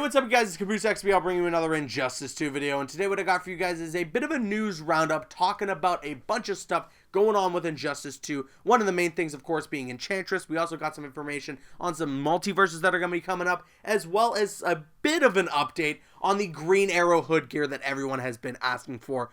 What's up guys, it's Caboose XP. I'll bring you another Injustice 2 video, and today what I got for you guys is a bit of a news roundup talking about a bunch of stuff going on with Injustice 2. One of the main things, of course, being Enchantress. We also got some information on some multiverses that are going to be coming up, as well as a bit of an update on the Green Arrow hood gear that everyone has been asking for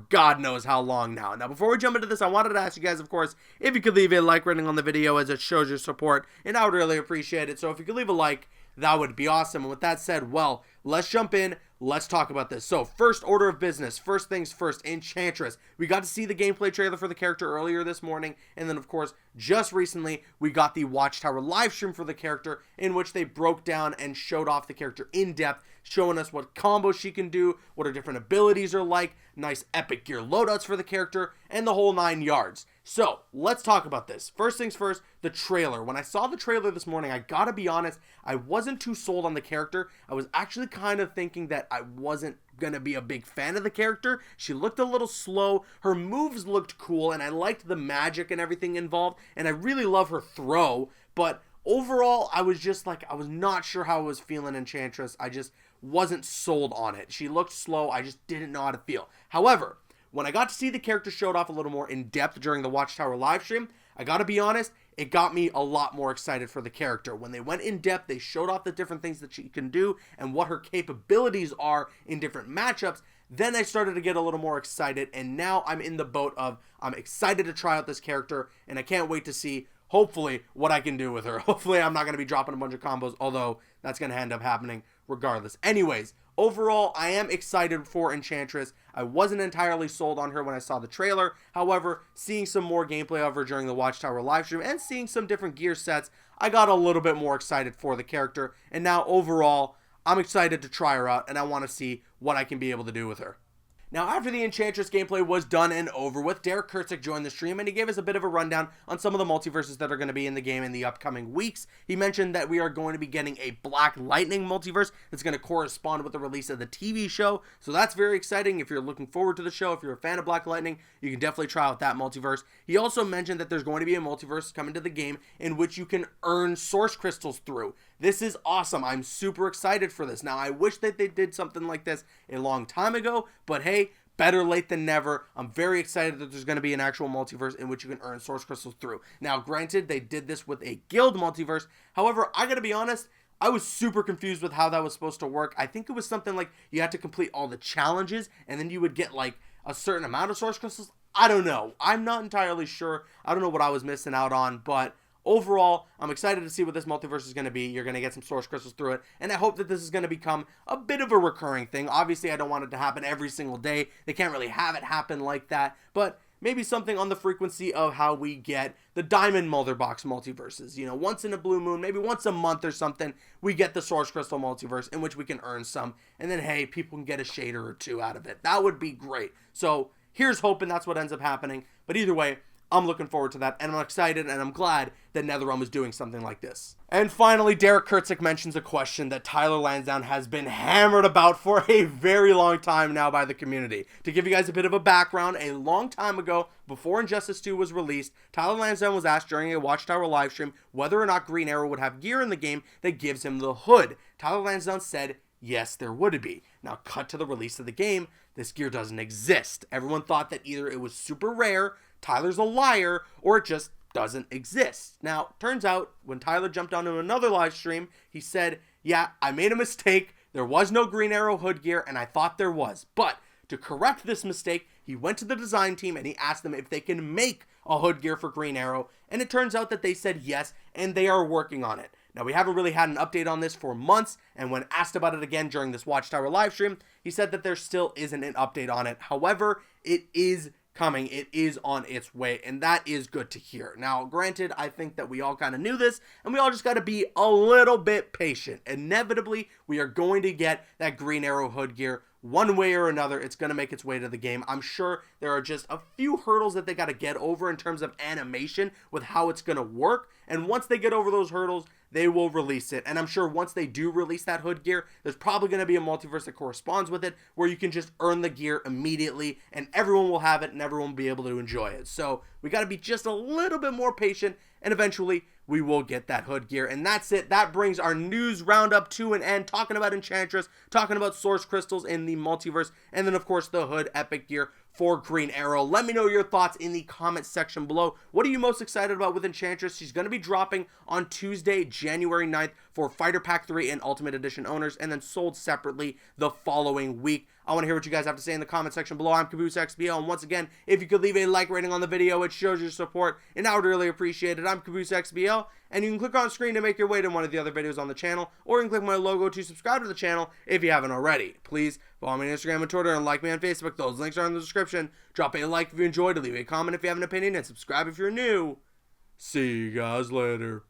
God knows how long now. Now, before we jump into this, I wanted to ask you guys, of course, if you could leave a like rating on the video, as it shows your support, and I would really appreciate it. So if you could leave a like, that would be awesome. And with that said, well, let's jump in. Let's talk about this. So, first order of business. First things first, Enchantress. We got to see the gameplay trailer for the character earlier this morning. And then, of course, just recently, we got the Watchtower live stream for the character, in which they broke down and showed off the character in depth, showing us what combos she can do, what her different abilities are like, nice epic gear loadouts for the character, and the whole 9 yards. So, let's talk about this. First things first, the trailer. When I saw the trailer this morning, I gotta be honest, I wasn't too sold on the character. I was actually kind of thinking that I wasn't gonna be a big fan of the character. She looked a little slow, her moves looked cool, and I liked the magic and everything involved, and I really love her throw, but overall, I was just like, I was not sure how I was feeling Enchantress. I just wasn't sold on it. She looked slow, I just didn't know how to feel. However, when I got to see the character showed off a little more in depth during the Watchtower live stream, I gotta be honest, it got me a lot more excited for the character. When they went in depth, they showed off the different things that she can do and what her capabilities are in different matchups. Then I started to get a little more excited, and now I'm in the boat of I'm excited to try out this character, and I can't wait to see, hopefully, what I can do with her. Hopefully, I'm not going to be dropping a bunch of combos, although that's going to end up happening regardless. Anyways, overall, I am excited for Enchantress. I wasn't entirely sold on her when I saw the trailer. However, seeing some more gameplay of her during the Watchtower livestream and seeing some different gear sets, I got a little bit more excited for the character. And now, overall, I'm excited to try her out, and I want to see what I can be able to do with her. Now, after the Enchantress gameplay was done and over with, Derek Kurtzik joined the stream, and he gave us a bit of a rundown on some of the multiverses that are going to be in the game in the upcoming weeks. He mentioned that we are going to be getting a Black Lightning multiverse that's going to correspond with the release of the TV show, so that's very exciting. If you're looking forward to the show, if you're a fan of Black Lightning, you can definitely try out that multiverse. He also mentioned that there's going to be a multiverse coming to the game in which you can earn source crystals through. This is awesome. I'm super excited for this. Now, I wish that they did something like this a long time ago, but hey, better late than never. I'm very excited that there's going to be an actual multiverse in which you can earn source crystals through. Now, granted, they did this with a guild multiverse. However, I gotta be honest, I was super confused with how that was supposed to work. I think it was something like you had to complete all the challenges, and then you would get like a certain amount of source crystals. I don't know. I'm not entirely sure. I don't know what I was missing out on, but overall, I'm excited to see what this multiverse is going to be. You're going to get some source crystals through it, and I hope that this is going to become a bit of a recurring thing. Obviously, I don't want it to happen every single day. They can't really have it happen like that, but maybe something on the frequency of how we get the Diamond Mother Box multiverses. You know, once in a blue moon, maybe once a month or something, we get the source crystal multiverse in which we can earn some, and then, hey, people can get a shader or two out of it. That would be great. So here's hoping that's what ends up happening, but either way, I'm looking forward to that, and I'm excited, and I'm glad that NetherRealm is doing something like this. And finally, Derek Kurtzik mentions a question that Tyler Lansdowne has been hammered about for a very long time now by the community. To give you guys a bit of a background, a long time ago, before Injustice 2 was released, Tyler Lansdowne was asked during a Watchtower livestream whether or not Green Arrow would have gear in the game that gives him the hood. Tyler Lansdowne said, yes, there would be. Now, cut to the release of the game, this gear doesn't exist. Everyone thought that either it was super rare, Tyler's a liar, or it just doesn't exist. Now, turns out, when Tyler jumped onto another live stream, he said, yeah, I made a mistake. There was no Green Arrow hood gear, and I thought there was. But to correct this mistake, he went to the design team and he asked them if they can make a hood gear for Green Arrow, and it turns out that they said yes, and they are working on it. Now, we haven't really had an update on this for months, and when asked about it again during this Watchtower live stream, he said that there still isn't an update on it. However, it is coming. It is on its way, and that is good to hear. Now, granted, I think that we all kind of knew this, and we all just got to be a little bit patient. Inevitably, we are going to get that Green Arrow hood gear one way or another. It's going to make its way to the game. I'm sure there are just a few hurdles that they got to get over in terms of animation with how it's going to work, and once they get over those hurdles, they will release it. And I'm sure once they do release that hood gear, there's probably going to be a multiverse that corresponds with it where you can just earn the gear immediately and everyone will have it and everyone will be able to enjoy it. So we got to be just a little bit more patient, and eventually we will get that hood gear. And that's it. That brings our news roundup to an end, talking about Enchantress, talking about source crystals in the multiverse, and then of course the hood epic gear for Green Arrow. Let me know your thoughts in the comment section below. What are you most excited about with Enchantress? She's going to be dropping on Tuesday, January 9th for Fighter Pack 3 and Ultimate Edition owners, and then sold separately the following week. I want to hear what you guys have to say in the comment section below. I'm Caboose XBL, and once again, if you could leave a like rating on the video, it shows your support, and I would really appreciate it. I'm Caboose XBL, and you can click on screen to make your way to one of the other videos on the channel, or you can click my logo to subscribe to the channel if you haven't already. Please follow me on Instagram and Twitter, and like me on Facebook. Those links are in the description. Drop a like if you enjoyed, leave a comment if you have an opinion, and subscribe if you're new. See you guys later.